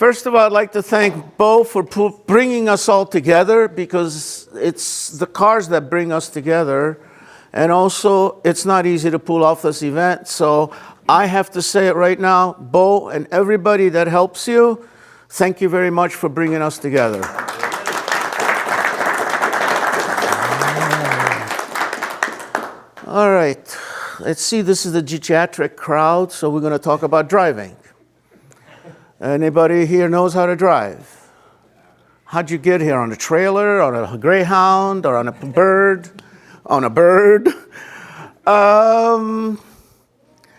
First of all, I'd like to thank Bo for bringing us all together, because it's the cars that bring us together. And also, it's not easy to pull off this event. So I have to say it right now, Bo and everybody that helps you, thank you very much for bringing us together. All right, let's see, this is the geriatric crowd, so we're going to talk about driving. Anybody here knows how to drive? How'd you get here? On a trailer, on a Greyhound, or on a bird? On a bird?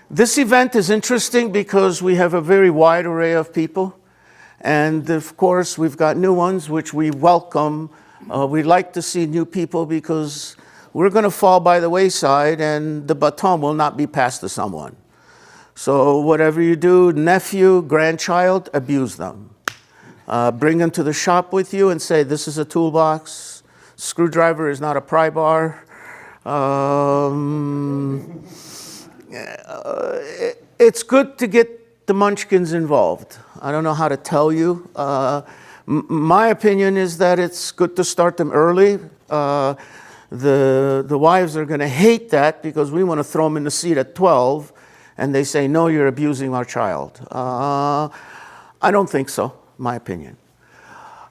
This event is interesting because we have a very wide array of people. And of course, we've got new ones, which we welcome. We like to see new people because we're going to fall by the wayside and the baton will not be passed to someone. So whatever you do, nephew, grandchild, abuse them. Bring them to the shop with you and say, this is a toolbox. Screwdriver is not a pry bar. It's good to get the munchkins involved. I don't know how to tell you. My opinion is that it's good to start them early. The wives are going to hate that because we want to throw them in the seat at 12. And they say, no, you're abusing our child. I don't think so, my opinion.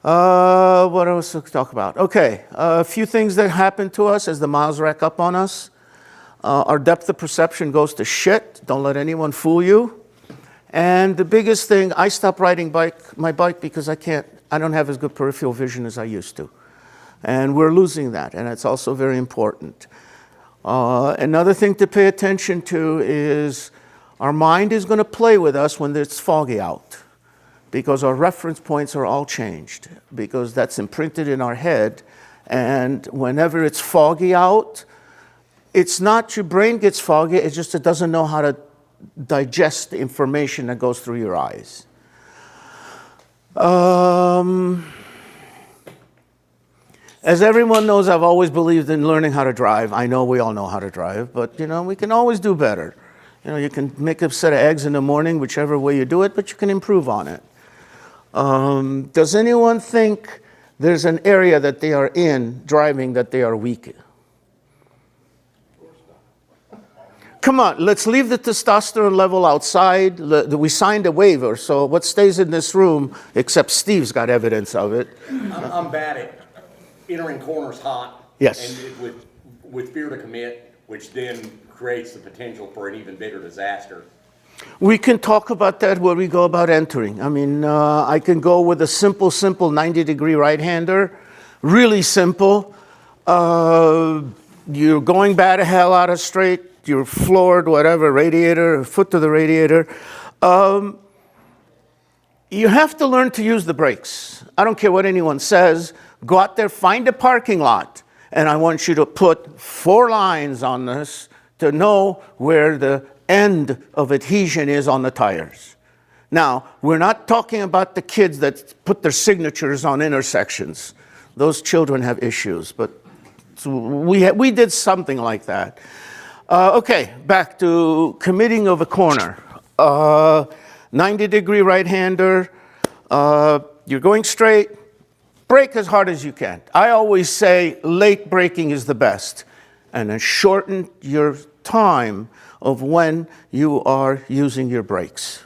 What else to talk about? Okay, a few things that happen to us as the miles rack up on us. Our depth of perception goes to shit. Don't let anyone fool you. And the biggest thing, I stopped riding my bike because I don't have as good peripheral vision as I used to. And we're losing that, and it's also very important. Another thing to pay attention to is our mind is going to play with us when it's foggy out, because our reference points are all changed, because that's imprinted in our head. And whenever it's foggy out, it's not your brain gets foggy, it's just it doesn't know how to digest the information that goes through your eyes. As everyone knows, I've always believed in learning how to drive. I know we all know how to drive, but we can always do better. You can make a set of eggs in the morning, whichever way you do it, but you can improve on it. Does anyone think there's an area that they are in driving that they are weak in? Come on, let's leave the testosterone level outside. We signed a waiver, so what stays in this room, except Steve's got evidence of it. I'm bad at entering corners hot. Yes. And with fear to commit, which then creates the potential for an even bigger disaster. We can talk about that where we go about entering. I mean, I can go with a simple 90-degree right-hander, really simple. You're going bad to hell out of straight, you're floored, whatever, radiator, foot to the radiator. You have to learn to use the brakes. I don't care what anyone says. Go out there, find a parking lot, and I want you to put 4 lines on this to know where the end of adhesion is on the tires. Now, we're not talking about the kids that put their signatures on intersections. Those children have issues, but we did something like that. Okay, back to committing of a corner. 90-degree right-hander, you're going straight, brake as hard as you can. I always say late braking is the best, and then shorten your time of when you are using your brakes.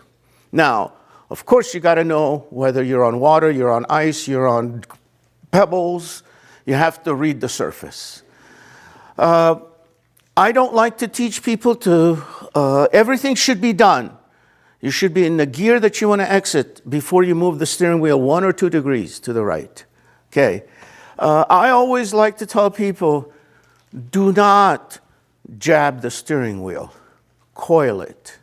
Now, of course, you got to know whether you're on water, you're on ice, you're on pebbles. You have to read the surface. I don't like to teach people to, everything should be done. You should be in the gear that you want to exit before you move the steering wheel 1 or 2 degrees to the right. Okay. I always like to tell people, do not jab the steering wheel. Coil it.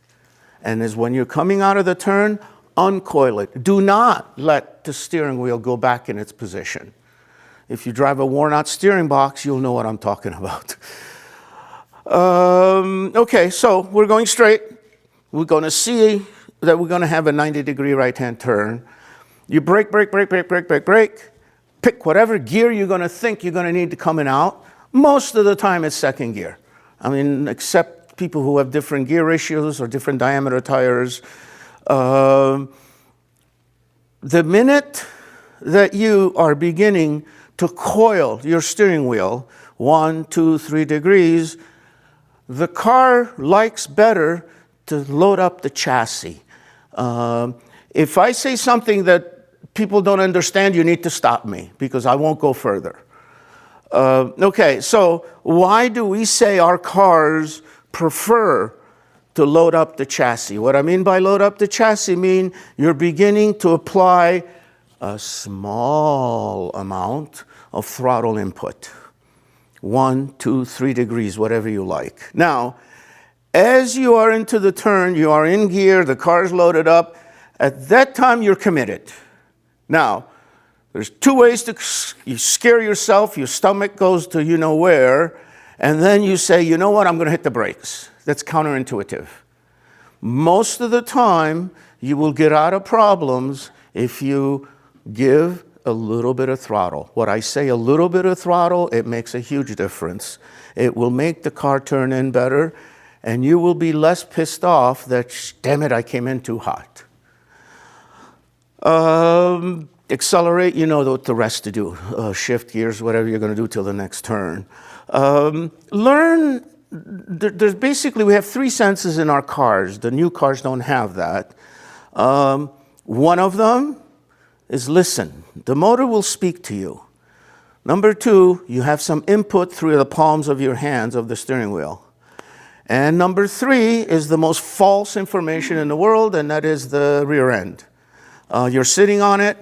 And as when you're coming out of the turn, uncoil it. Do not let the steering wheel go back in its position. If you drive a worn-out steering box, you'll know what I'm talking about. Okay, so we're going straight. We're going to see that we're going to have a 90-degree right-hand turn. You brake, brake, brake, brake, brake, brake, brake. Pick whatever gear you're going to think you're going to need to coming out. Most of the time, it's second gear. I mean, except people who have different gear ratios or different diameter tires. the minute that you are beginning to coil your steering wheel 1, 2, 3 degrees, the car likes better to load up the chassis. If I say something that people don't understand, you need to stop me because I won't go further. Okay, so why do we say our cars prefer to load up the chassis? What I mean by load up the chassis mean you're beginning to apply a small amount of throttle input. 1, 2, 3 degrees, whatever you like. Now, as you are into the turn, you are in gear, the car's loaded up, at that time you're committed. Now, there's 2 ways to you scare yourself, your stomach goes to you know where, and then you say, you know what, I'm going to hit the brakes. That's counterintuitive. Most of the time, you will get out of problems if you give a little bit of throttle. What I say, a little bit of throttle, it makes a huge difference. It will make the car turn in better, and you will be less pissed off that, damn it, I came in too hot. Accelerate, you know what the rest to do. Shift gears, whatever you're going to do till the next turn. Learn, there's basically, we have 3 senses in our cars. The new cars don't have that. One of them is listen. The motor will speak to you. Number 2, you have some input through the palms of your hands of the steering wheel. And number 3 is the most false information in the world, and that is the rear end. You're sitting on it.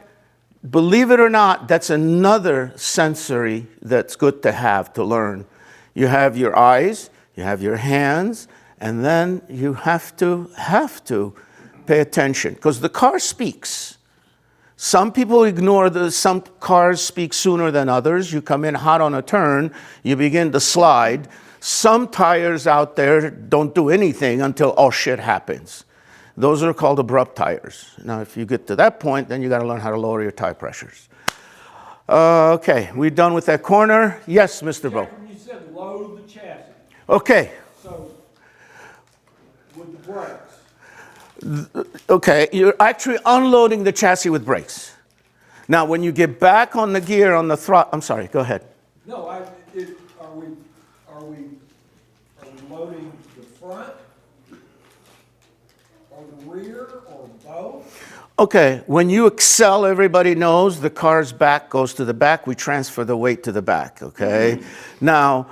Believe it or not, that's another sensory that's good to have, to learn. You have your eyes, you have your hands, and then you have to pay attention, because the car speaks. Some people ignore some cars speak sooner than others. You come in hot on a turn, you begin to slide. Some tires out there don't do anything until oh shit happens. Those are called abrupt tires. Now, if you get to that point, then you got to learn how to lower your tire pressures. Okay, we're done with that corner. Yes, Mr. Bo. You said load the chassis. Okay. So, with the brakes. Okay, you're actually unloading the chassis with brakes. Now, when you get back on the gear on the throttle, I'm sorry, go ahead. No, are we loading the front or the rear or both? Okay, when you excel, everybody knows the car's back goes to the back. We transfer the weight to the back, okay? Mm-hmm. Now,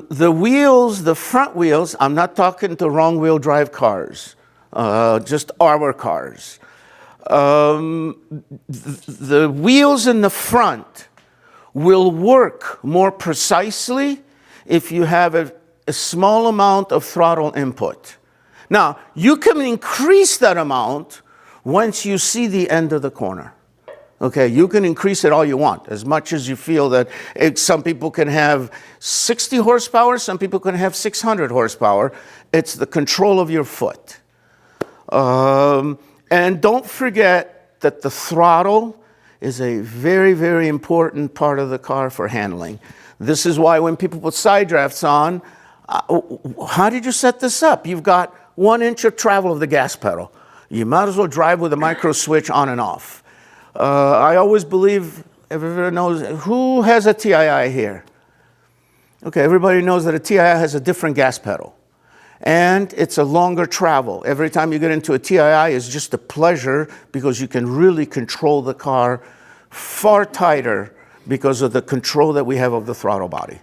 the wheels, the front wheels, I'm not talking to wrong wheel drive cars. Just our cars. The wheels in the front will work more precisely if you have a small amount of throttle input. Now, you can increase that amount once you see the end of the corner. Okay, you can increase it all you want, as much as you feel that some people can have 60 horsepower, some people can have 600 horsepower. It's the control of your foot. And don't forget that the throttle is a very, very important part of the car for handling. This is why when people put side drafts on, how did you set this up? You've got 1 inch of travel of the gas pedal. You might as well drive with a micro switch on and off. I always believe, everyone knows, who has a TII here? Okay, everybody knows that a TII has a different gas pedal. And it's a longer travel. Every time you get into a TII, it's just a pleasure because you can really control the car far tighter because of the control that we have of the throttle body.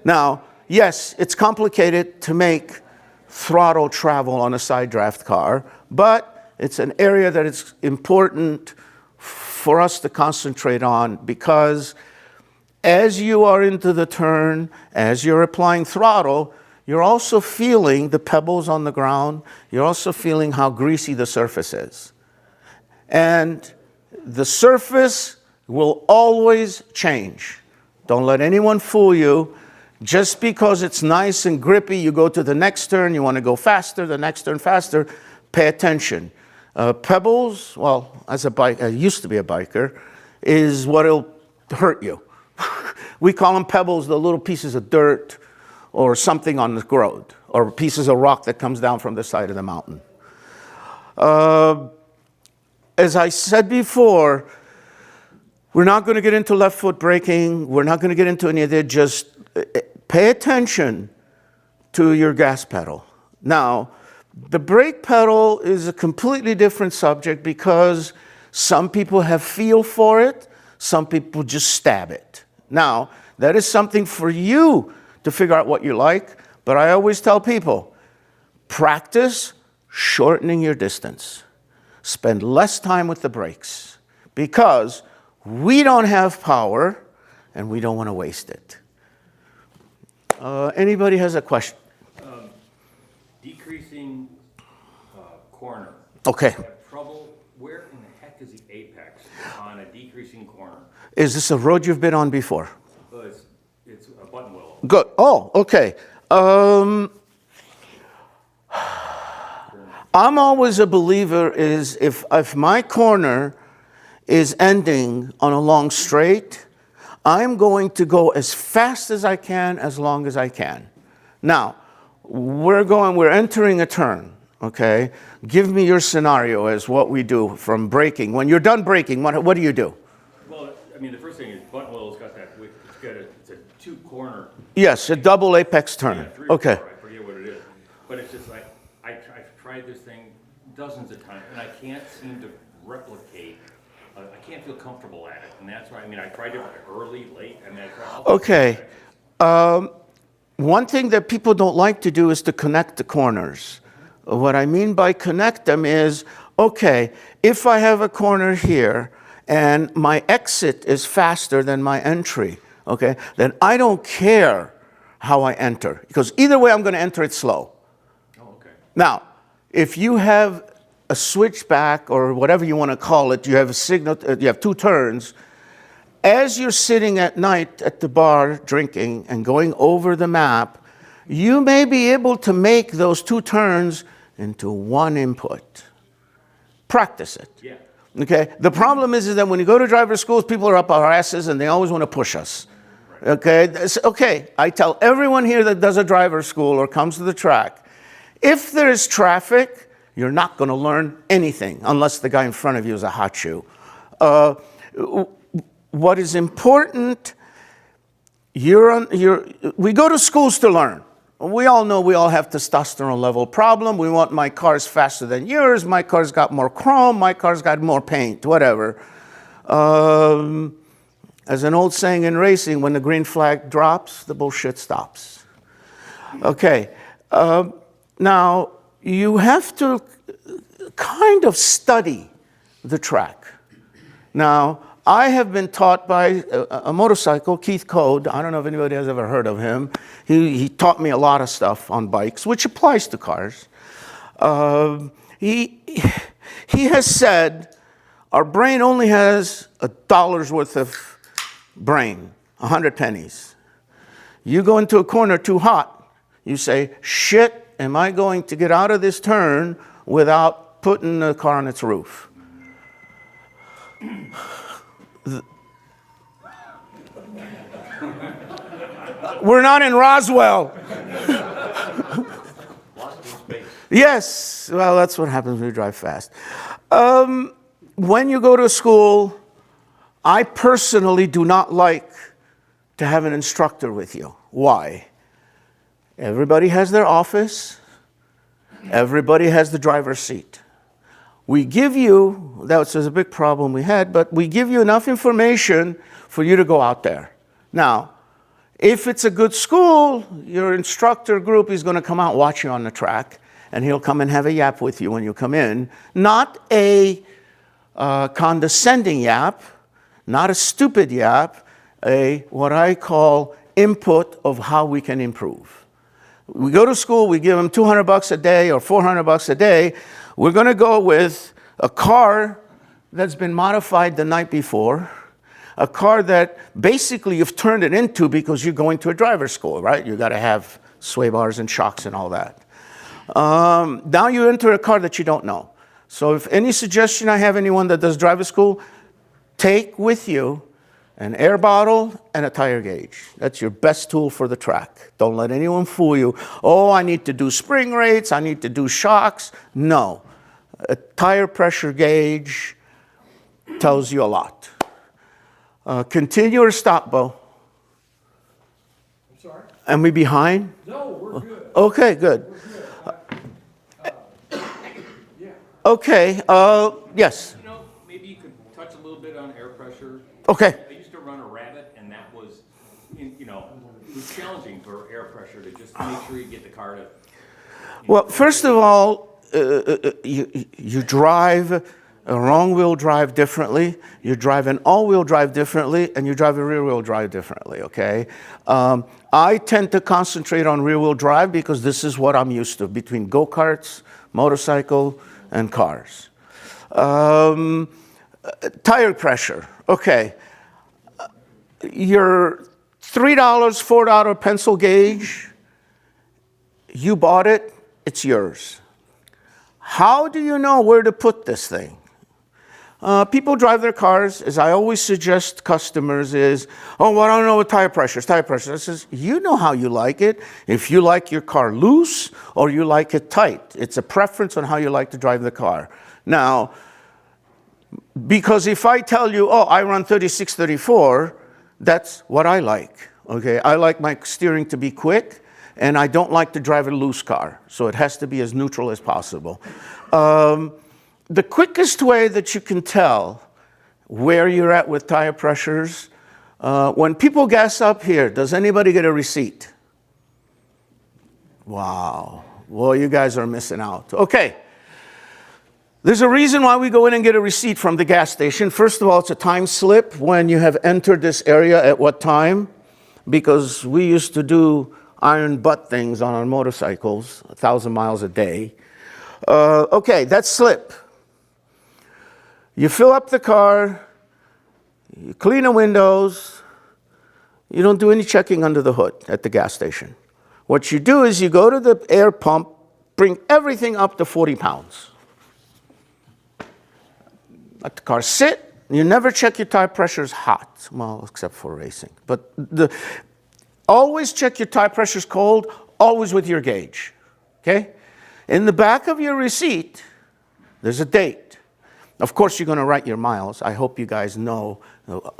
Now, yes, it's complicated to make throttle travel on a side draft car, but it's an area that it's important for us to concentrate on because as you are into the turn, as you're applying throttle, you're also feeling the pebbles on the ground. You're also feeling how greasy the surface is. And the surface will always change. Don't let anyone fool you. Just because it's nice and grippy, you go to the next turn, you want to go faster, the next turn faster, pay attention. Pebbles, well, as a bike, I used to be a biker, is what'll hurt you. We call them pebbles, the little pieces of dirt, or something on the road, or pieces of rock that comes down from the side of the mountain. as I said before, we're not going to get into left foot braking. We're not going to get into any of that. Just pay attention to your gas pedal. Now, the brake pedal is a completely different subject because some people have feel for it. Some people just stab it. Now, that is something for you to figure out what you like. But I always tell people, practice shortening your distance. Spend less time with the brakes because we don't have power and we don't want to waste it. Anybody has a question? Decreasing corner. Okay. I have trouble. Where in the heck is the apex on a decreasing corner? Is this a road you've been on before? It's a button wheel. Good. Oh, okay. I'm always a believer is if my corner is ending on a long straight, I'm going to go as fast as I can, as long as I can. Now, we're entering a turn, okay? Give me your scenario as what we do from braking. When you're done braking, what do you do? Well, I mean, the first thing is button wheel's got that, it's a two-corner. Yes, a double apex turn. Yeah, three or Okay. four, I forget what it is. But it's just like, I've tried this thing dozens of times, and I can't seem to replicate. I can't feel comfortable at it, and that's why, I mean, I tried it early, late, and then I tried all. Okay. One thing that people don't like to do is to connect the corners. What I mean by connect them is, okay, if I have a corner here and my exit is faster than my entry, okay, then I don't care how I enter, because either way I'm going to enter it slow. Oh, okay. Now, if you have a switchback or whatever you want to call it, you have a signal, you have two turns. As you're sitting at night at the bar drinking and going over the map, you may be able to make those two turns into one input. Practice it. Yeah. Okay? The problem is that when you go to driver schools, people are up our asses and they always want to push us. Okay? Okay, I tell everyone here that does a driver school or comes to the track, if there's traffic, you're not going to learn anything unless the guy in front of you is a hot shoe. What is important, we go to schools to learn. We all know we all have testosterone level problem. We want my car's faster than yours. My car's got more chrome. My car's got more paint, whatever. As an old saying in racing, when the green flag drops, the bullshit stops. Okay. Now, you have to kind of study the track. Now, I have been taught by a motorcycle, Keith Code. I don't know if anybody has ever heard of him. He taught me a lot of stuff on bikes, which applies to cars. He has said our brain only has $1 worth of brain, 100 pennies. You go into a corner too hot, you say, shit, am I going to get out of this turn without putting the car on its roof? We're not in Roswell. Yes, well, that's what happens when you drive fast. When you go to school, I personally do not like to have an instructor with you. Why? Everybody has their office. Everybody has the driver's seat. We give you, that was a big problem we had, but we give you enough information for you to go out there. Now, if it's a good school, your instructor group is going to come out and watch you on the track, and he'll come and have a yap with you when you come in. Not a condescending yap, not a stupid yap, what I call input of how we can improve. We go to school, we give them $200 a day or $400 a day. We're going to go with a car that's been modified the night before, a car that basically you've turned it into because you're going to a driver's school, right? You got to have sway bars and shocks and all that. Now you enter a car that you don't know. So if any suggestion I have anyone that does driver's school, take with you an air bottle and a tire gauge. That's your best tool for the track. Don't let anyone fool you. Oh, I need to do spring rates. I need to do shocks. No. A tire pressure gauge tells you a lot. Continue or stop, Bo? I'm sorry? Am we behind? No, we're good. Okay, good. We're good. Yeah. Okay, yes. You know, maybe you could touch a little bit on air pressure. Okay. I used to run a Rabbit, and that was, you know, it was challenging for air pressure to just make sure you get the car to. Well, first of all, you drive a wrong-wheel drive differently, you drive an all-wheel drive differently, and you drive a rear-wheel drive differently, okay? I tend to concentrate on rear-wheel drive because this is what I'm used to, between go-karts, motorcycle, and cars. Tire pressure, okay. Your $3, $4 pencil gauge, you bought it, it's yours. How do you know where to put this thing? People drive their cars, as I always suggest customers is, oh, well, I don't know what tire pressure is. Tire pressure. I says, you know how you like it. If you like your car loose or you like it tight. It's a preference on how you like to drive the car. Now, because if I tell you, oh, I run 36, 34, that's what I like. Okay, I like my steering to be quick, and I don't like to drive a loose car. So it has to be as neutral as possible. The quickest way that you can tell where you're at with tire pressures, when people gas up here, does anybody get a receipt? Wow. Well, you guys are missing out. Okay. There's a reason why we go in and get a receipt from the gas station. First of all, it's a time slip when you have entered this area at what time, because we used to do iron butt things on our motorcycles, 1,000 miles a day. Okay, that's slip. You fill up the car, you clean the windows, you don't do any checking under the hood at the gas station. What you do is you go to the air pump, bring everything up to 40 pounds. Let the car sit, you never check your tire pressures hot, well, except for racing. But always check your tire pressures cold, always with your gauge, okay? In the back of your receipt, there's a date. Of course, you're going to write your miles. I hope you guys know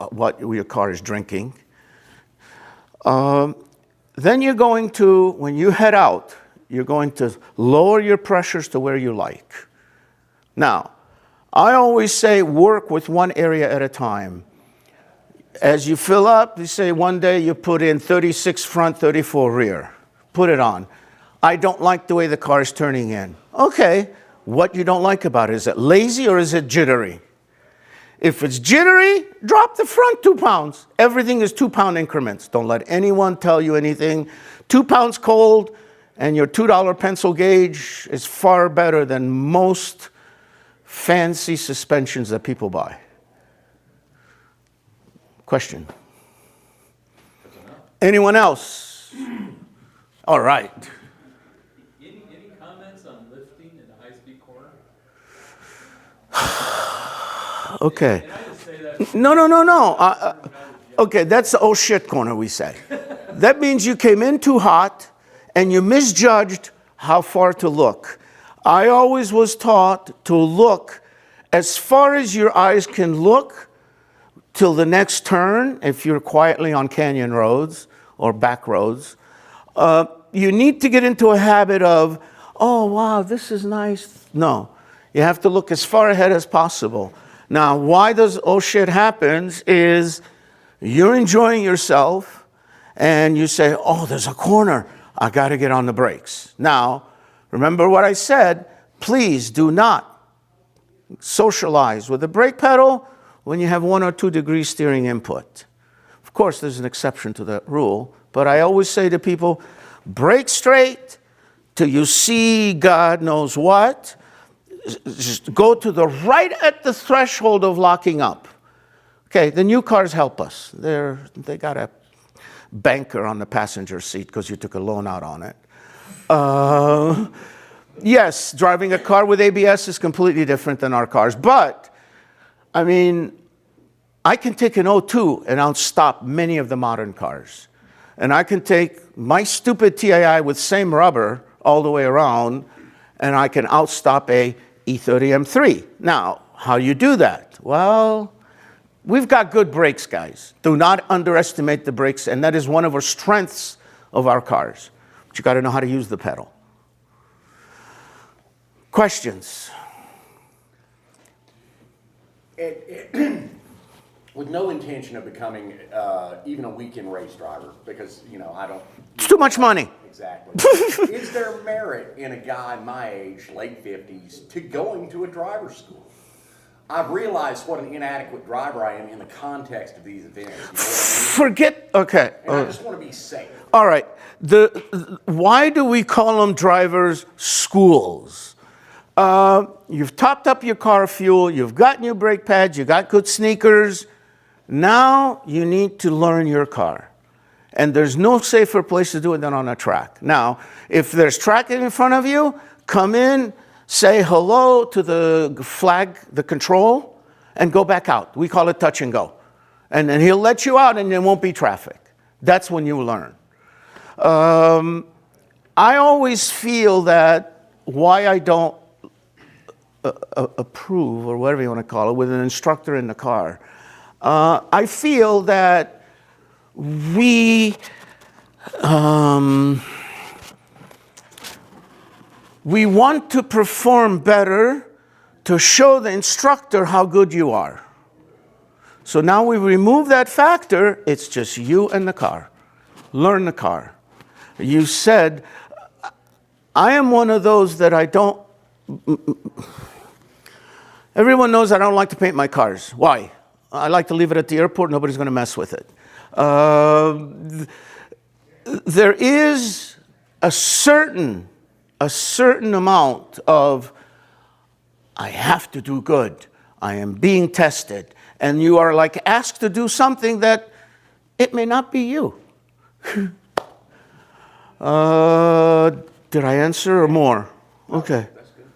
what your car is drinking. Then you're going to, when you head out, you're going to lower your pressures to where you like. Now, I always say work with one area at a time. As you fill up, you say one day you put in 36 front, 34 rear. Put it on. I don't like the way the car is turning in. Okay. What you don't like about it. Is it lazy or is it jittery? If it's jittery, drop the front 2 pounds. Everything is 2 pound increments. Don't let anyone tell you anything. 2 pounds cold and your $2 pencil gauge is far better than most fancy suspensions that people buy. Question? Anyone else? All right. Any comments on lifting in the high-speed corner? Okay. And I just say that. No. Okay, that's the oh shit corner, we say. That means you came in too hot and you misjudged how far to look. I always was taught to look as far as your eyes can look till the next turn, if you're quietly on canyon roads or back roads. You need to get into a habit of, oh, wow, this is nice. No, you have to look as far ahead as possible. Now, why does oh shit happens is you're enjoying yourself and you say, oh, there's a corner. I got to get on the brakes. Now, remember what I said, please do not socialize with the brake pedal when you have 1 or 2 degree steering input. Of course, there's an exception to that rule, but I always say to people, brake straight till you see God knows what. Just go to the right at the threshold of locking up. Okay, the new cars help us. They got a banker on the passenger seat because you took a loan out on it. Yes, driving a car with ABS is completely different than our cars. But, I mean, I can take an O2 and I'll stop many of the modern cars. And I can take my stupid TII with same rubber all the way around and I can outstop a E30 M3. Now, how you do that? Well, we've got good brakes, guys. Do not underestimate the brakes, and that is one of our strengths of our cars. But you got to know how to use the pedal. Questions? With no intention of becoming even a weekend race driver, because, you know, I don't. It's too much money. Exactly. Is there merit in a guy my age, late 50s, to going to a driver's school? I've realized what an inadequate driver I am in the context of these events. You know what I mean? Forget, okay. And I just want to be safe. All right. Why do we call them drivers' schools? You've topped up your car fuel, you've got new brake pads, you got good sneakers. Now you need to learn your car. And there's no safer place to do it than on a track. Now, if there's track in front of you, come in, say hello to the flag, the control, and go back out. We call it touch and go. And then he'll let you out and there won't be traffic. That's when you learn. I always feel that why I don't approve, or whatever you want to call it, with an instructor in the car. I feel that we want to perform better to show the instructor how good you are. So now we remove that factor, it's just you and the car. Learn the car. You said, I am one of those that I don't, everyone knows I don't like to paint my cars. Why? I like to leave it at the airport, nobody's going to mess with it. There is a certain amount of, I have to do good, I am being tested, and you are like asked to do something that it may not be you. Did I answer or more? Okay. That's good.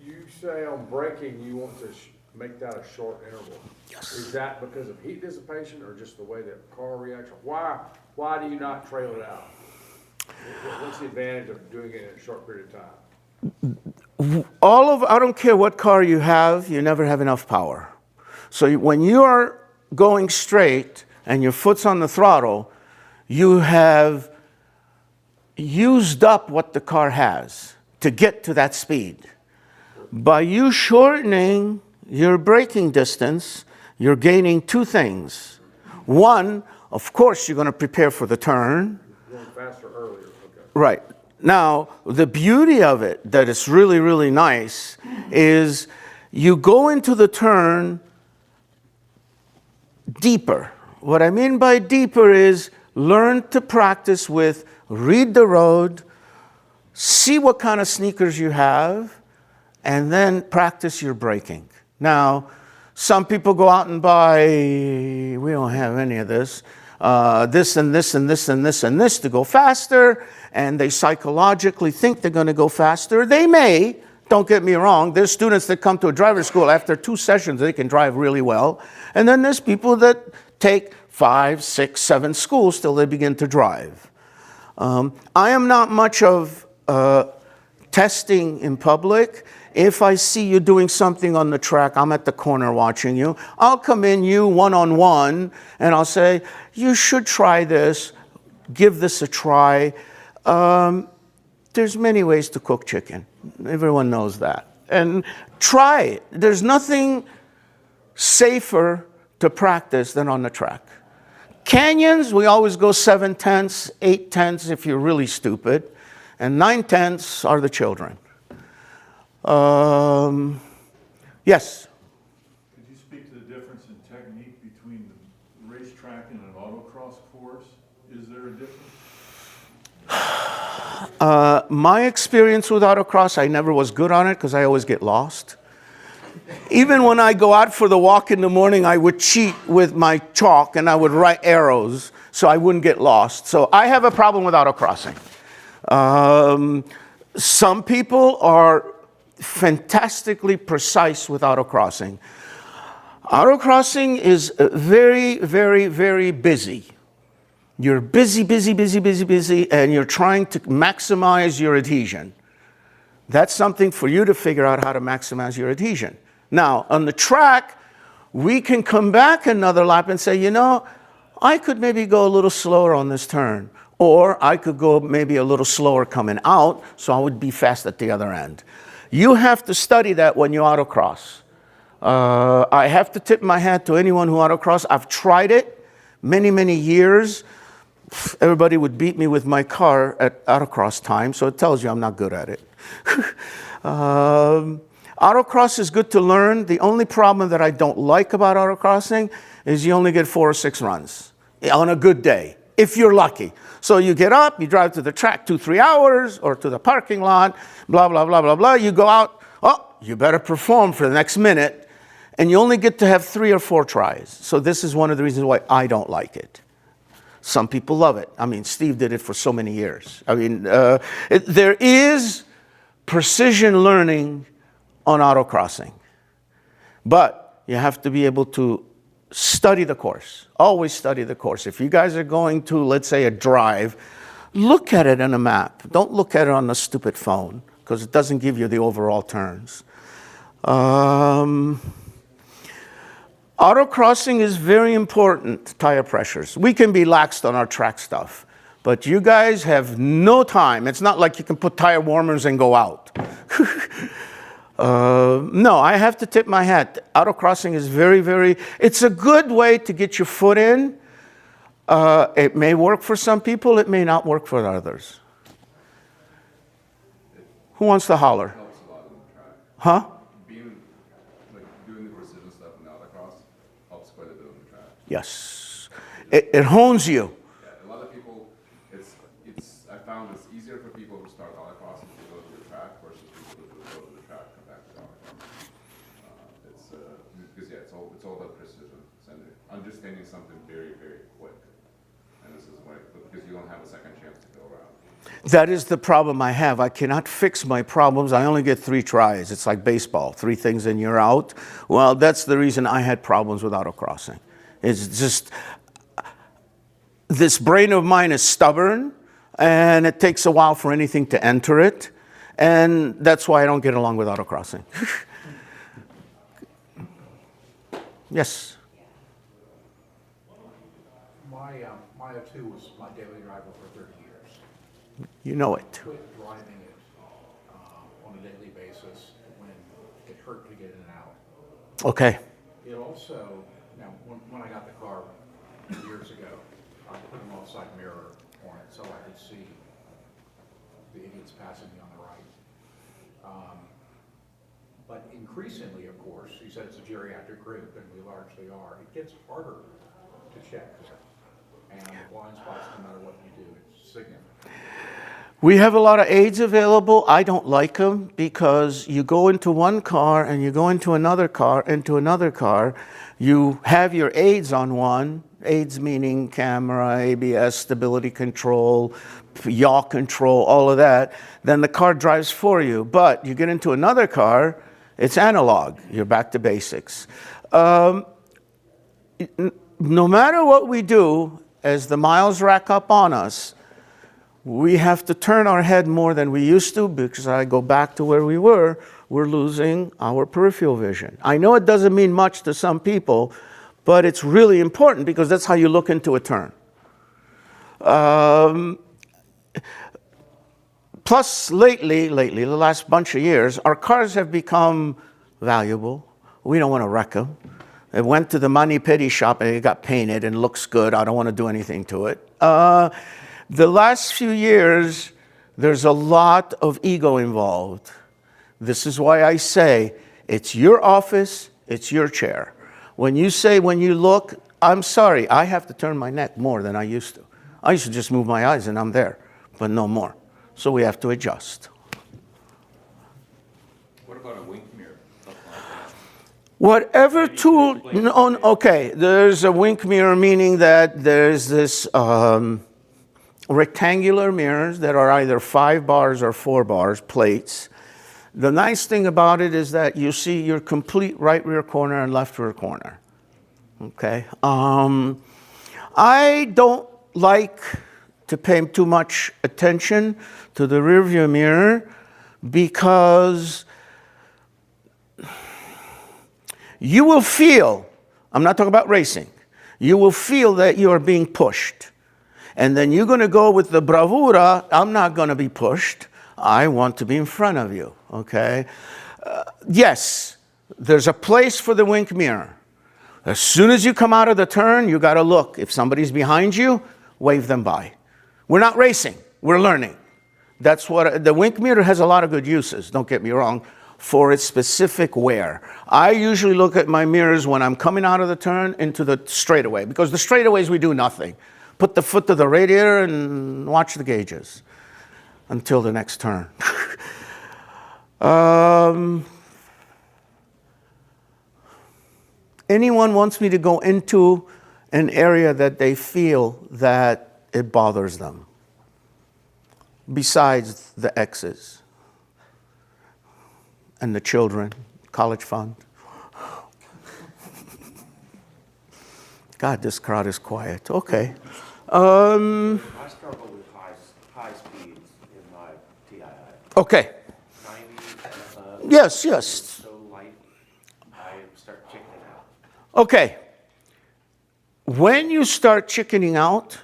You say on braking, you want to make that a short interval. Yes. Is that because of heat dissipation or just the way the car reacts? Why do you not trail it out? What's the advantage of doing it in a short period of time? I don't care what car you have, you never have enough power. So when you are going straight and your foot's on the throttle, you have used up what the car has to get to that speed. By you shortening your braking distance, you're gaining two things. One, of course, you're going to prepare for the turn. Going faster earlier, okay. Right. Now, the beauty of it, that is really, really nice, is you go into the turn deeper. What I mean by deeper is learn to practice with, read the road, see what kind of sneakers you have, and then practice your braking. Now, some people go out and buy, we don't have any of this, this and this and this and this and this to go faster, and they psychologically think they're going to go faster. They may, don't get me wrong, there's students that come to a driver's school, after 2 sessions they can drive really well, and then there's people that take 5, 6, 7 schools till they begin to drive. I am not much of testing in public. If I see you doing something on the track, I'm at the corner watching you. I'll come in you one-on-one and I'll say, you should try this, give this a try. There's many ways to cook chicken. Everyone knows that. And try it. There's nothing safer to practice than on the track. Canyons, we always go 7/10, 8/10 if you're really stupid, and 9/10 are the children. Yes? Could you speak to the difference in technique between the racetrack and an autocross course? Is there a difference? My experience with autocross, I never was good on it because I always get lost. Even when I go out for the walk in the morning, I would cheat with my chalk and I would write arrows so I wouldn't get lost. So I have a problem with autocrossing. Some people are fantastically precise with autocrossing. Autocrossing is very, very, very busy. You're busy, busy, busy, busy, busy, and you're trying to maximize your adhesion. That's something for you to figure out how to maximize your adhesion. Now, on the track, we can come back another lap and say, you know, I could maybe go a little slower on this turn, or I could go maybe a little slower coming out, so I would be fast at the other end. You have to study that when you autocross. I have to tip my hat to anyone who autocross. I've tried it many, many years. Everybody would beat me with my car at autocross time, so it tells you I'm not good at it. Autocross is good to learn. The only problem that I don't like about autocrossing is you only get 4 or 6 runs on a good day, if you're lucky. So you get up, you drive to the track 2-3 hours, or to the parking lot, blah, blah, blah, blah, blah. You go out, oh, you better perform for the next minute, and you only get to have 3 or 4 tries. So this is one of the reasons why I don't like it. Some people love it. I mean, Steve did it for so many years. I mean, there is precision learning on autocrossing, but you have to be able to study the course. Always study the course. If you guys are going to, let's say, a drive, look at it on a map. Don't look at it on a stupid phone, because it doesn't give you the overall turns. Autocrossing is very important, tire pressures. We can be laxed on our track stuff, but you guys have no time. It's not like you can put tire warmers and go out. No, I have to tip my hat. Autocrossing is very, very, it's a good way to get your foot in. It may work for some people, it may not work for others. Who wants to holler? Helps a lot in the track. Huh? Doing the precision stuff in autocross helps quite a bit on the track. Yes. It hones you. Yeah, a lot of people, I found it's easier for people who start autocross to go to the track versus people who go to the track come back to autocross. It's all about precision and understanding something very, very quick. And this is why, because you don't have a second chance to go around. That is the problem I have. I cannot fix my problems. I only get 3 tries. It's like baseball, 3 things and you're out. Well, that's the reason I had problems with autocrossing. It's just, this brain of mine is stubborn, and it takes a while for anything to enter it. And that's why I don't get along with autocrossing. Yes? My 02 was my daily driver for 30 years. You know it. Quit driving it on a daily basis when it hurt to get in and out. Okay. It also, now, when I got the car years ago, I put an offside mirror on it so I could see the idiots passing me on the right. But increasingly, of course, you said it's a geriatric group, and we largely are, it gets harder to check there. And the blind spots, no matter what you do, it's significant. We have a lot of aids available. I don't like them because you go into one car and you go into another car, You have your aids on one, aids meaning camera, ABS, stability control, yaw control, all of that. Then the car drives for you. But you get into another car, it's analog. You're back to basics. No matter what we do, as the miles rack up on us, we have to turn our head more than we used to, because I go back to where we were, we're losing our peripheral vision. I know it doesn't mean much to some people, but it's really important because that's how you look into a turn. Plus, lately, the last bunch of years, our cars have become valuable. We don't want to wreck them. It went to the mani-pedi shop and it got painted and looks good. I don't want to do anything to it. The last few years, there's a lot of ego involved. This is why I say, it's your office, it's your chair. When you say, when you look, I'm sorry, I have to turn my neck more than I used to. I used to just move my eyes and I'm there, but no more. So we have to adjust. What about a wink mirror? Whatever tool, okay, there's a wink mirror, meaning that there's this rectangular mirrors that are either 5 bars or 4 bars, plates. The nice thing about it is that you see your complete right rear corner and left rear corner. Okay. I don't like to pay too much attention to the rear view mirror because you will feel, I'm not talking about racing, you will feel that you are being pushed. And then you're going to go with the bravura, I'm not going to be pushed. I want to be in front of you, okay? Yes, there's a place for the wink mirror. As soon as you come out of the turn, you got to look. If somebody's behind you, wave them by. We're not racing, we're learning. That's what the wink mirror has a lot of good uses, don't get me wrong, for its specific wear. I usually look at my mirrors when I'm coming out of the turn into the straightaway, because the straightaways we do nothing. Put the foot to the radiator and watch the gauges until the next turn. Anyone wants me to go into an area that they feel that it bothers them, besides the exes and the children, college fund? God, this crowd is quiet. Okay. I struggle with high speeds in my TII. Okay. 90, Yes. so light, I start chickening out. Okay. When you start chickening out,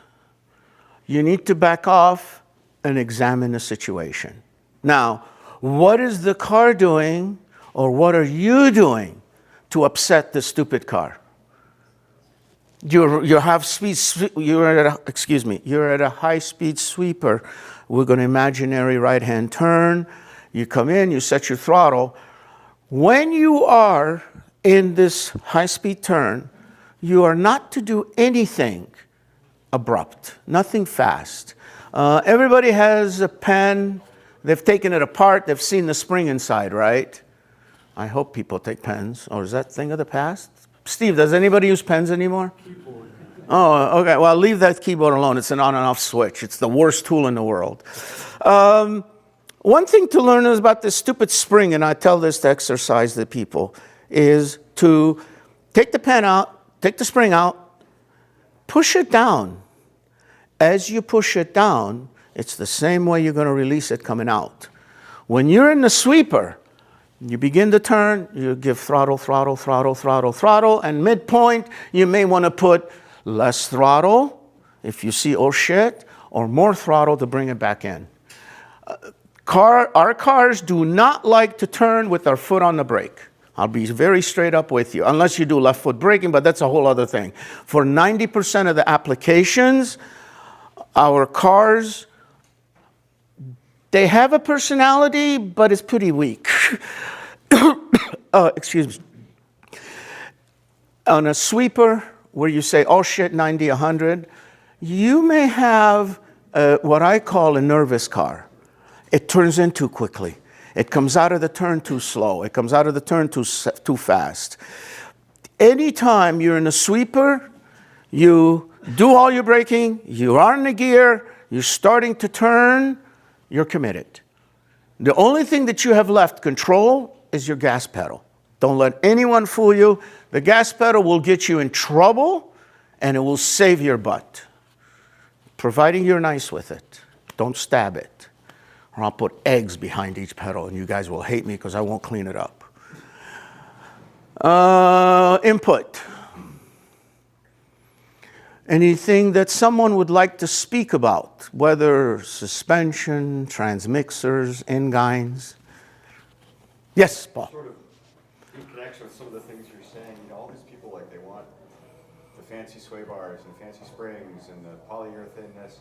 you need to back off and examine the situation. Now, what is the car doing, or what are you doing to upset the stupid car? You're at a high-speed sweeper. We're going to imaginary right-hand turn. You come in, you set your throttle. When you are in this high-speed turn, you are not to do anything abrupt, nothing fast. Everybody has a pen. They've taken it apart. They've seen the spring inside, right? I hope people take pens. Or is that thing of the past? Steve, does anybody use pens anymore? Keyboard. Oh, okay. Well, leave that keyboard alone. It's an on and off switch. It's the worst tool in the world. One thing to learn is about this stupid spring, and I tell this to exercise the people, is to take the pen out, take the spring out, push it down. As you push it down, it's the same way you're going to release it coming out. When you're in the sweeper, you begin to turn, you give throttle, throttle, throttle, throttle, throttle, and midpoint, you may want to put less throttle if you see, oh shit, or more throttle to bring it back in. Our cars do not like to turn with our foot on the brake. I'll be very straight up with you, unless you do left foot braking, but that's a whole other thing. For 90% of the applications, our cars, they have a personality, but it's pretty weak. Excuse me. On a sweeper, where you say, oh shit, 90, 100, you may have what I call a nervous car. It turns in too quickly. It comes out of the turn too slow. It comes out of the turn too fast. Anytime you're in a sweeper, you do all your braking, you are in the gear, you're starting to turn, you're committed. The only thing that you have left control is your gas pedal. Don't let anyone fool you. The gas pedal will get you in trouble, and it will save your butt, providing you're nice with it. Don't stab it, or I'll put eggs behind each pedal, and you guys will hate me because I won't clean it up. Input. Anything that someone would like to speak about, whether suspension, transmixers, N-guines? Yes, Paul. Sort of in connection with some of the things you're saying, all these people, like, they want the fancy sway bars and fancy springs and the polyurethaneness.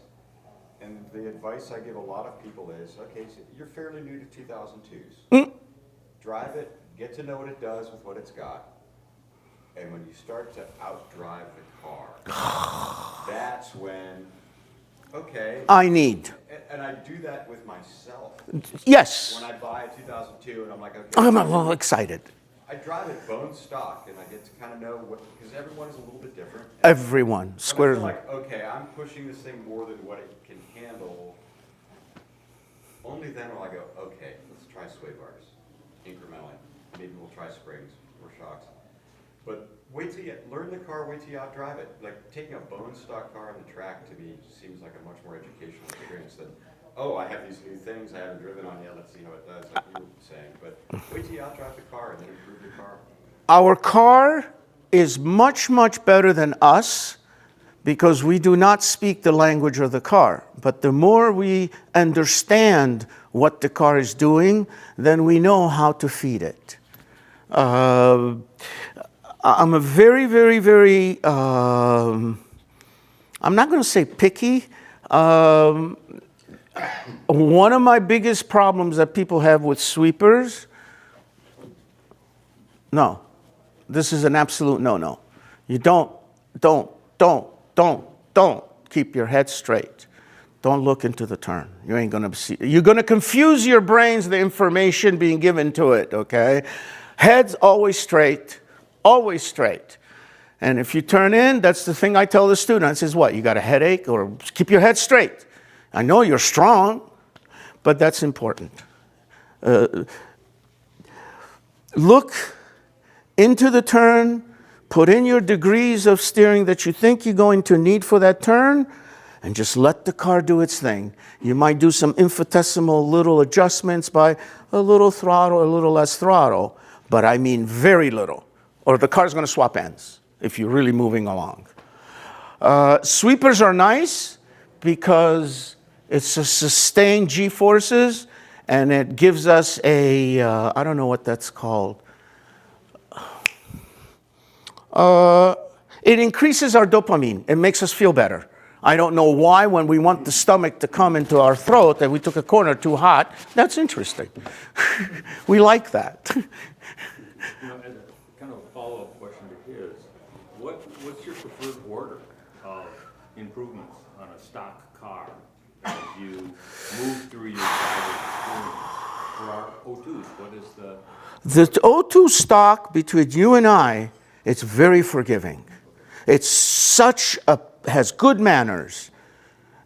And the advice I give a lot of people is, okay, so you're fairly new to 2002s. Drive it, get to know what it does with what it's got. And when you start to outdrive the car, that's when, okay. I need. And I do that with myself. Yes. When I buy a 2002 and I'm like, okay. I'm a little excited. I drive it bone stock and I get to kind of know what, because everyone is a little bit different. Everyone. When I Square. feel like, okay, I'm pushing this thing more than what it can handle. Only then will I go, okay, let's try sway bars incrementally. Maybe we'll try springs or shocks. But wait till you learn the car, wait till you outdrive it. Like taking a bone stock car on the track to me seems like a much more educational experience than oh, I have these new things I haven't driven on yet, let's see how it does, like you were saying, but wait till you out-drive the car and then improve the car. Our car is much, much better than us because we do not speak the language of the car. But the more we understand what the car is doing, then we know how to feed it. I'm a very, very, very, I'm not going to say picky. One of my biggest problems that people have with sweepers, no, this is an absolute no-no. You don't keep your head straight. Don't look into the turn. You ain't gonna see. You're gonna confuse your brains, the information being given to it, okay? Head's always straight, always straight. And if you turn in, that's the thing I tell the student. I says, what, you got a headache? Or keep your head straight. I know you're strong, but that's important. Look into the turn, put in your degrees of steering that you think you're going to need for that turn, and just let the car do its thing. You might do some infinitesimal little adjustments by a little throttle, a little less throttle, but I mean very little, or the car's going to swap ends if you're really moving along. Sweepers are nice because it's a sustained G-forces, and it gives us a, I don't know what that's called. It increases our dopamine. It makes us feel better. I don't know why when we want the stomach to come into our throat that we took a corner too hot. That's interesting. We like that. You know, as a kind of a follow-up question to his, what's your preferred order of improvements on a stock car as you move through your driver's experience? For our O2s, what is the O2 stock between you and I, it's very forgiving. It's has good manners.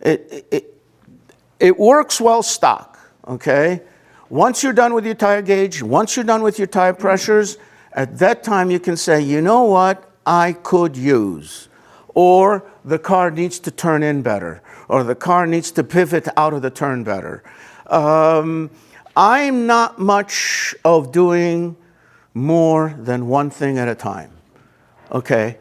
It works well stock, okay? Once you're done with your tire gauge, once you're done with your tire pressures, at that time you can say, you know what, I could use. Or the car needs to turn in better. Or the car needs to pivot out of the turn better. I'm not much of doing more than one thing at a time. Okay?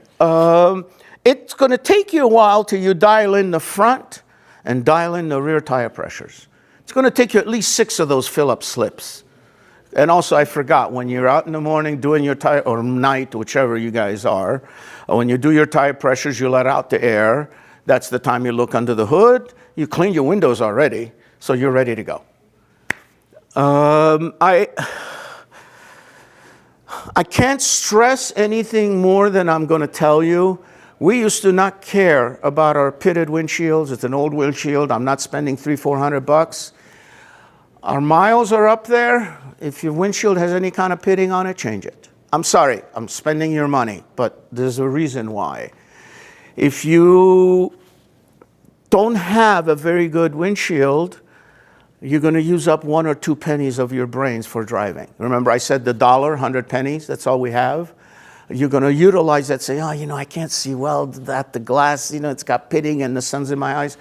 It's going to take you a while till you dial in the front and dial in the rear tire pressures. It's going to take you at least 6 of those fill-up slips. And also, I forgot, when you're out in the morning doing your tire, or night, whichever you guys are, when you do your tire pressures, you let out the air. That's the time you look under the hood. You clean your windows already, so you're ready to go. I can't stress anything more than I'm going to tell you. We used to not care about our pitted windshields. It's an old windshield. I'm not spending $300-400. Our miles are up there. If your windshield has any kind of pitting on it, change it. I'm sorry, I'm spending your money, but there's a reason why. If you don't have a very good windshield, you're going to use up 1 or 2 pennies of your brains for driving. Remember I said the dollar, 100 pennies, that's all we have? You're going to utilize that, say, oh, you know, I can't see well, that the glass, you know, it's got pitting and the sun's in my eyes.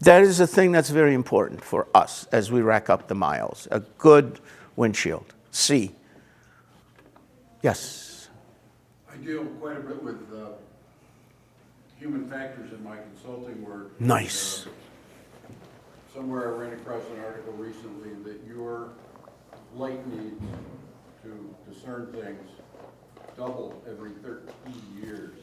That is a thing that's very important for us as we rack up the miles. A good windshield. C. Yes? I deal quite a bit with human factors in my consulting work. Nice. Somewhere I ran across an article recently that your light needs to discern things double every 13 years.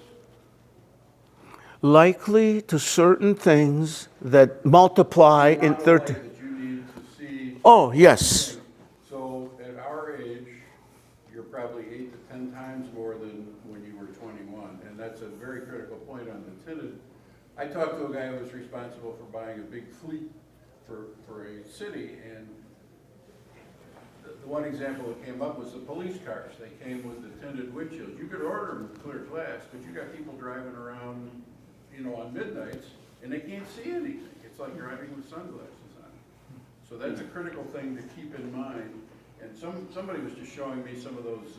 Likely to certain things that multiply in 13. That you need to see. Oh, yes. So at our age, you're probably 8 to 10 times more than when you were 21, and that's a very critical point on the tinted. I talked to a guy who was responsible for buying a big fleet for a city, and the one example that came up was the police cars. They came with the tinted windshields. You could order them clear glass, but you got people driving around, you know, on midnights, and they can't see anything. It's like driving with sunglasses on. So that's a critical thing to keep in mind. And somebody was just showing me some of those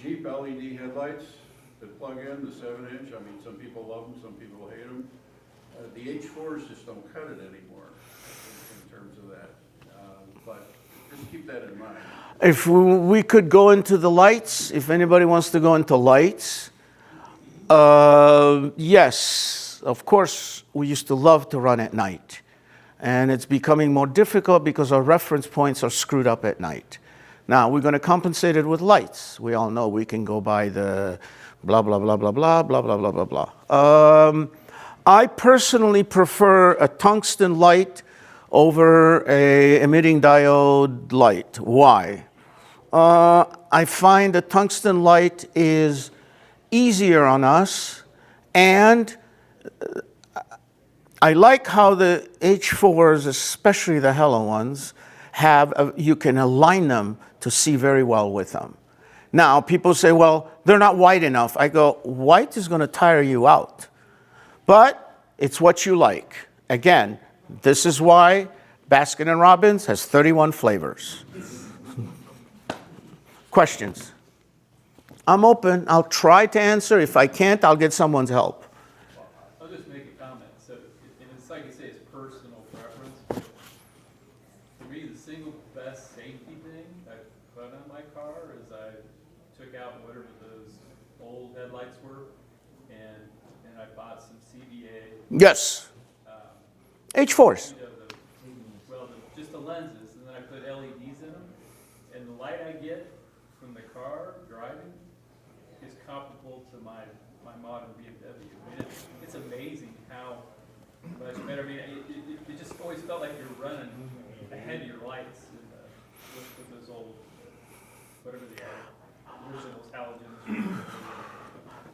Jeep LED headlights that plug in, the 7-inch. I mean, some people love them, some people hate them. The H4s just don't cut it anymore. And but just keep that in mind. If we could go into the lights, if anybody wants to go into lights, yes, of course, we used to love to run at night. And it's becoming more difficult because our reference points are screwed up at night. Now, we're going to compensate it with lights. We all know we can go by the blah, blah, blah, blah, blah, blah, blah, blah, blah, blah. I personally prefer a tungsten light over a emitting diode light. Why? I find a tungsten light is easier on us, and I like how the H4s, especially the Hello ones, you can align them to see very well with them. Now, people say, well, they're not white enough. I go, white is going to tire you out. But it's what you like. Again, this is why Baskin & Robbins has 31 flavors. Questions? I'm open. I'll try to answer. If I can't, I'll get someone's help. I'll just make a comment. So, and it's like you say, it's personal preference. For me, the single best safety thing I put on my car is I took out whatever those old headlights were, and I bought some CVA. Yes. H4s. Just the lenses, and then I put LEDs in them, and the light I get from the car driving is comparable to my modern BMW. I mean, it's amazing how much better. I mean, it just always felt like you're running ahead of your lights with those old, whatever they are, original halogens.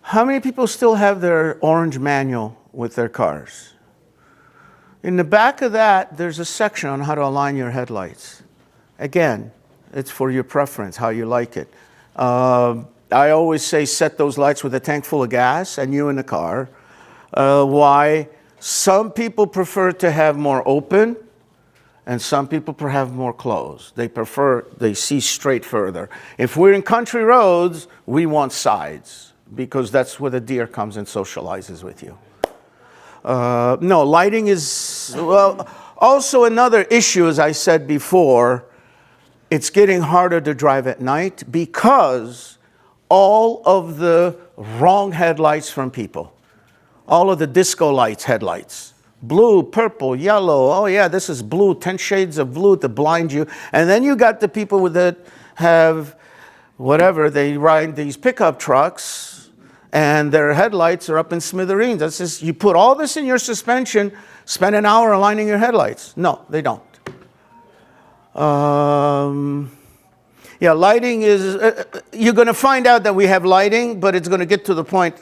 How many people still have their orange manual with their cars? In the back of that, there's a section on how to align your headlights. Again, it's for your preference, how you like it. I always say set those lights with a tank full of gas and you in the car. Why? Some people prefer to have more open and some people have more closed. They see straight further. If we're in country roads, we want sides because that's where the deer comes and socializes with you. No, lighting is, well, also another issue, as I said before, it's getting harder to drive at night because all of the wrong headlights from people, all of the disco lights headlights, blue, purple, yellow, oh yeah, this is blue, 10 shades of blue to blind you. And then you got the people that have whatever, they ride these pickup trucks and their headlights are up in smithereens. That's just, you put all this in your suspension, spend an hour aligning your headlights. No, they don't. Yeah, lighting is, you're going to find out that we have lighting, but it's going to get to the point.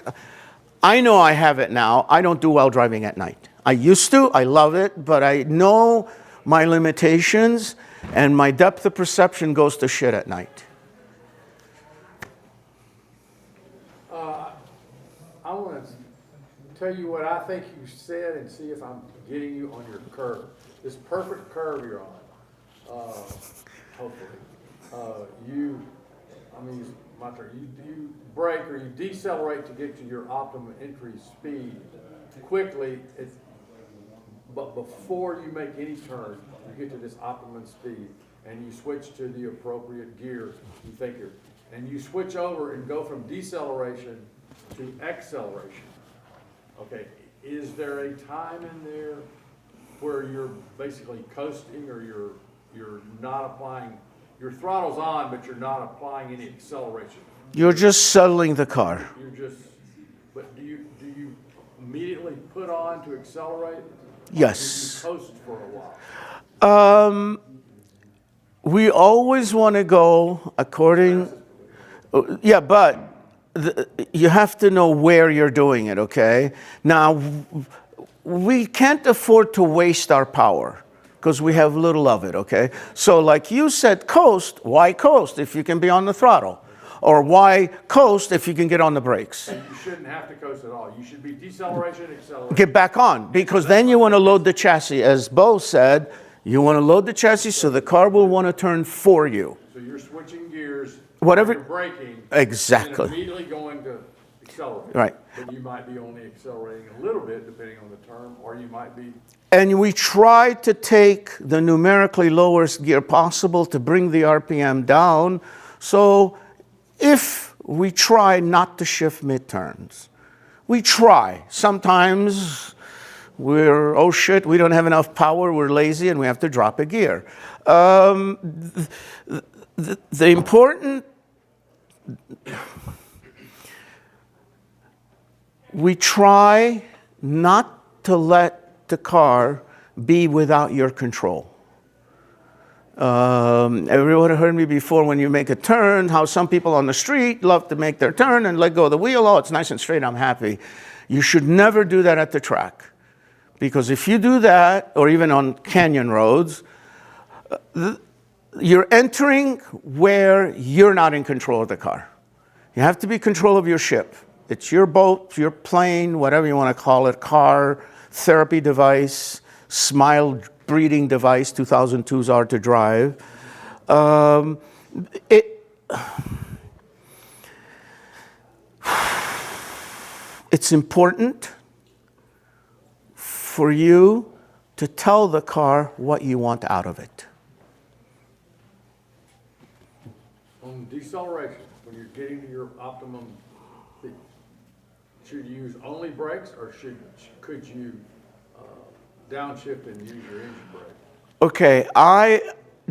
I know I have it now. I don't do well driving at night. I used to. I love it, but I know my limitations, and my depth of perception goes to shit at night. I want to tell you what I think you said and see if I'm getting you on your curve. This perfect curve you're on, hopefully. You brake or you decelerate to get to your optimum entry speed quickly, but before you make any turn, you get to this optimum speed and you switch to the appropriate gear you think and you switch over and go from deceleration to acceleration. Okay, is there a time in there where you're basically coasting or you're not applying, your throttle's on, but you're not applying any acceleration? You're just settling the car. But do you immediately put on to accelerate? Yes. Or do you coast for a while? We always want to go according, yeah, but you have to know where you're doing it, okay? Now, we can't afford to waste our power because we have little of it, okay? So like you said, coast. Why coast if you can be on the throttle? Or why coast if you can get on the brakes? You shouldn't have to coast at all. You should be deceleration, acceleration. Get back on, because then you want to load the chassis. As Bo said, you want to load the chassis so the car will want to turn for you. So you're switching gears, Whatever. you're braking, Exactly. and immediately going to accelerate. Right. But you might be only accelerating a little bit depending on the term, or you might be, And we try to take the numerically lowest gear possible to bring the RPM down. So if we try not to shift mid-turns, we try. Sometimes we're, oh shit, we don't have enough power, we're lazy, and we have to drop a gear. The important, we try not to let the car be without your control. Everyone heard me before when you make a turn, how some people on the street love to make their turn and let go of the wheel. Oh, it's nice and straight, I'm happy. You should never do that at the track. Because if you do that, or even on canyon roads, you're entering where you're not in control of the car. You have to be in control of your ship. It's your boat, your plane, whatever you want to call it, car, therapy device, smile breeding device, 2002s are to drive. It's important for you to tell the car what you want out of it. on deceleration, when you're getting to your optimum speed, should you use only brakes, or could you downshift and use your engine brake? Okay, I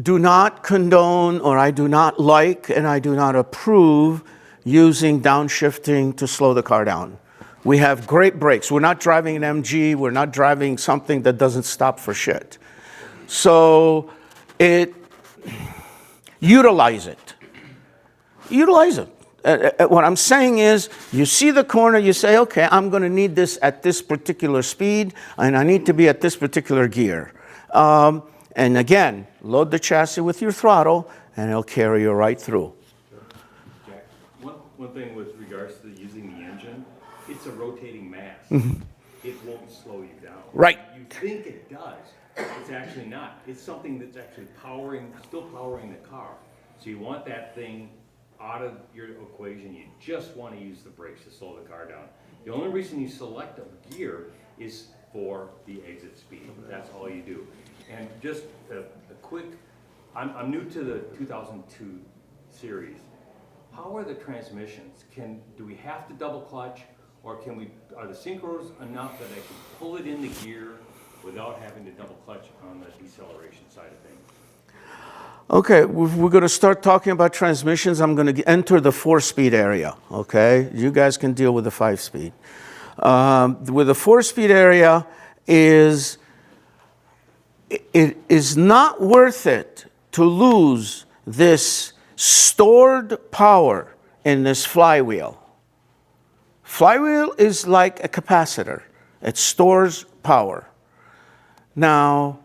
do not condone, or I do not like, and I do not approve using downshifting to slow the car down. We have great brakes. We're not driving an MG. We're not driving something that doesn't stop for shit. So utilize it. Utilize it. What I'm saying is, you see the corner, you say, okay, I'm going to need this at this particular speed, and I need to be at this particular gear. And again, load the chassis with your throttle, and it'll carry you right through. Jack, one thing with regards to using the engine, it's a rotating mass. It won't slow you down. Right. You think it does. It's actually not. It's something that's actually still powering the car. So you want that thing out of your equation. You just want to use the brakes to slow the car down. The only reason you select a gear is for the exit speed. That's all you do. And just a quick, I'm new to the 2002 series. How are the transmissions? Do we have to double clutch, or are the synchros enough that I can pull it in the gear without having to double clutch on the deceleration side of things? Okay, we're going to start talking about transmissions. I'm going to enter the 4-speed area, okay? You guys can deal with the 5-speed. With the 4-speed area it is not worth it to lose this stored power in this flywheel. Flywheel is like a capacitor. It stores power. Now,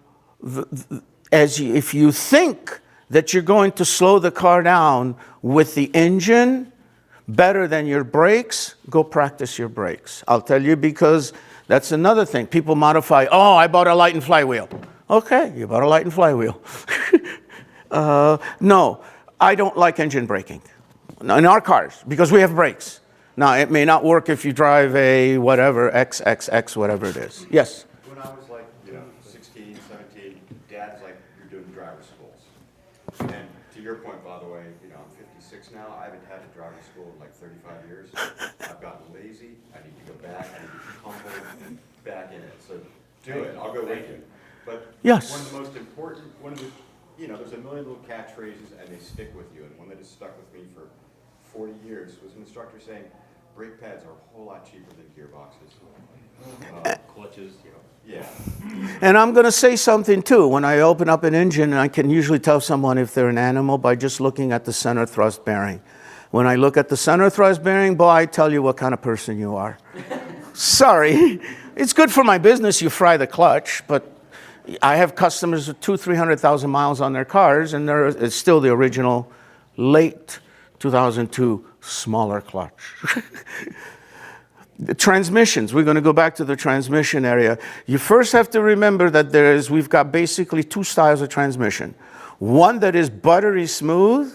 if you think that you're going to slow the car down with the engine better than your brakes, go practice your brakes. I'll tell you, because that's another thing. People modify, oh, I bought a Lighten flywheel. Okay, you bought a Lighten flywheel. No, I don't like engine braking in our cars because we have brakes. Now, it may not work if you drive a whatever, XXX, whatever it is. Yes? When I was like, 16, 17, Dad's like, you're doing driver schools. And to your point, by the way, I'm 56 now. I haven't had a driver school in like 35 years. I've gotten lazy. I need to go back. I need to be humble back in it. So do it. I'll go with you. But Yes. one of the most important, there's a million little catchphrases and they stick with you. And one that has stuck with me for 40 years was an instructor saying, brake pads are a whole lot cheaper than gearboxes. Clutches, Yeah. And I'm going to say something too. When I open up an engine, I can usually tell someone if they're an animal by just looking at the center thrust bearing. When I look at the center thrust bearing, boy, I tell you what kind of person you are. Sorry. It's good for my business, you fry the clutch, but I have customers with 200,000-300,000 miles on their cars, and it's still the original late 2002 smaller clutch. The transmissions, we're going to go back to the transmission area. You first have to remember that we've got basically 2 styles of transmission. One that is buttery smooth,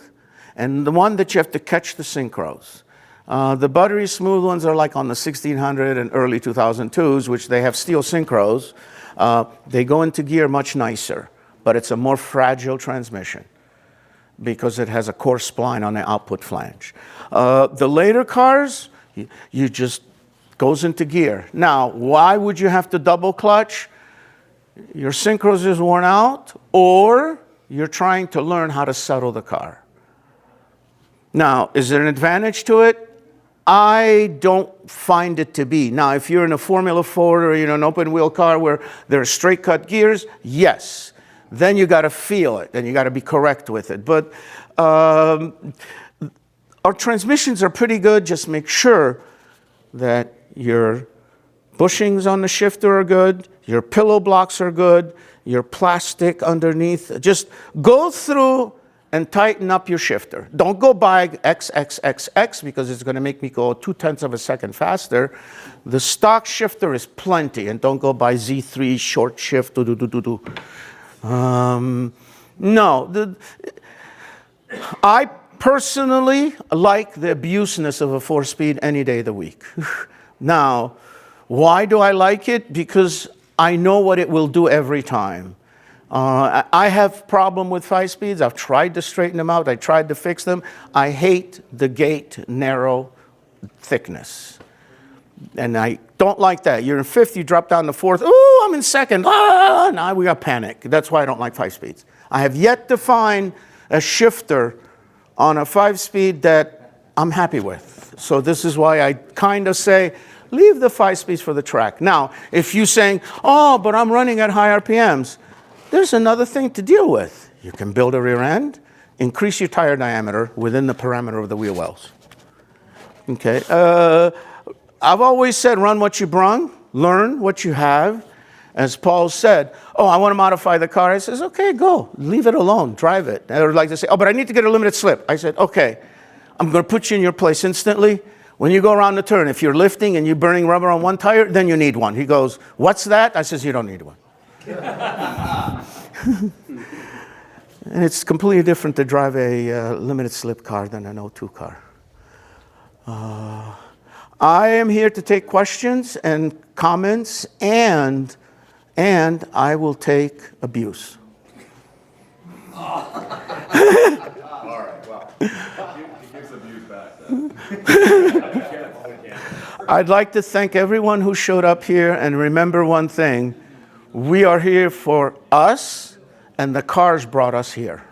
and the one that you have to catch the synchros. The buttery smooth ones are like on the 1600 and early 2002s, which they have steel synchros. They go into gear much nicer, but it's a more fragile transmission because it has a coarse spline on the output flange. The later cars, you just goes into gear. Now, why would you have to double clutch? Your synchros is worn out, or you're trying to learn how to settle the car. Now, is there an advantage to it? I don't find it to be. Now, if you're in a Formula 4 or an open wheel car where there are straight cut gears, yes. Then you got to feel it and you got to be correct with it. But our transmissions are pretty good. Just make sure that your bushings on the shifter are good, your pillow blocks are good, your plastic underneath. Just go through and tighten up your shifter. Don't go by XXXX because it's going to make me go 0.2 of a second faster. The stock shifter is plenty, and don't go by Z3 short shift. No, I personally like the abuseness of a 4-speed any day of the week. Now, why do I like it? Because I know what it will do every time. I have problem with 5 speeds. I've tried to straighten them out. I tried to fix them. I hate the gate narrow thickness. And I don't like that. You're in 5th, you drop down to 4th. Ooh, I'm in 2nd. Ah, now we got panic. That's why I don't like 5 speeds. I have yet to find a shifter on a 5-speed that I'm happy with. So this is why I kind of say, leave the 5 speeds for the track. Now, if you're saying, oh, but I'm running at high RPMs, there's another thing to deal with. You can build a rear end, increase your tire diameter within the parameter of the wheel wells. Okay. I've always said, run what you brung, learn what you have. As Paul said, oh, I want to modify the car. I says, okay, go, leave it alone, drive it. I would like to say, oh, but I need to get a limited slip. I said, okay, I'm going to put you in your place instantly. When you go around the turn, if you're lifting and you're burning rubber on one tire, then you need one. He goes, what's that? I says, you don't need one. And it's completely different to drive a limited slip car than an O2 car. I am here to take questions and comments, and I will take abuse. All right, well, he gives abuse back then. I'd like to thank everyone who showed up here, and remember one thing. We are here for us, and the cars brought us here.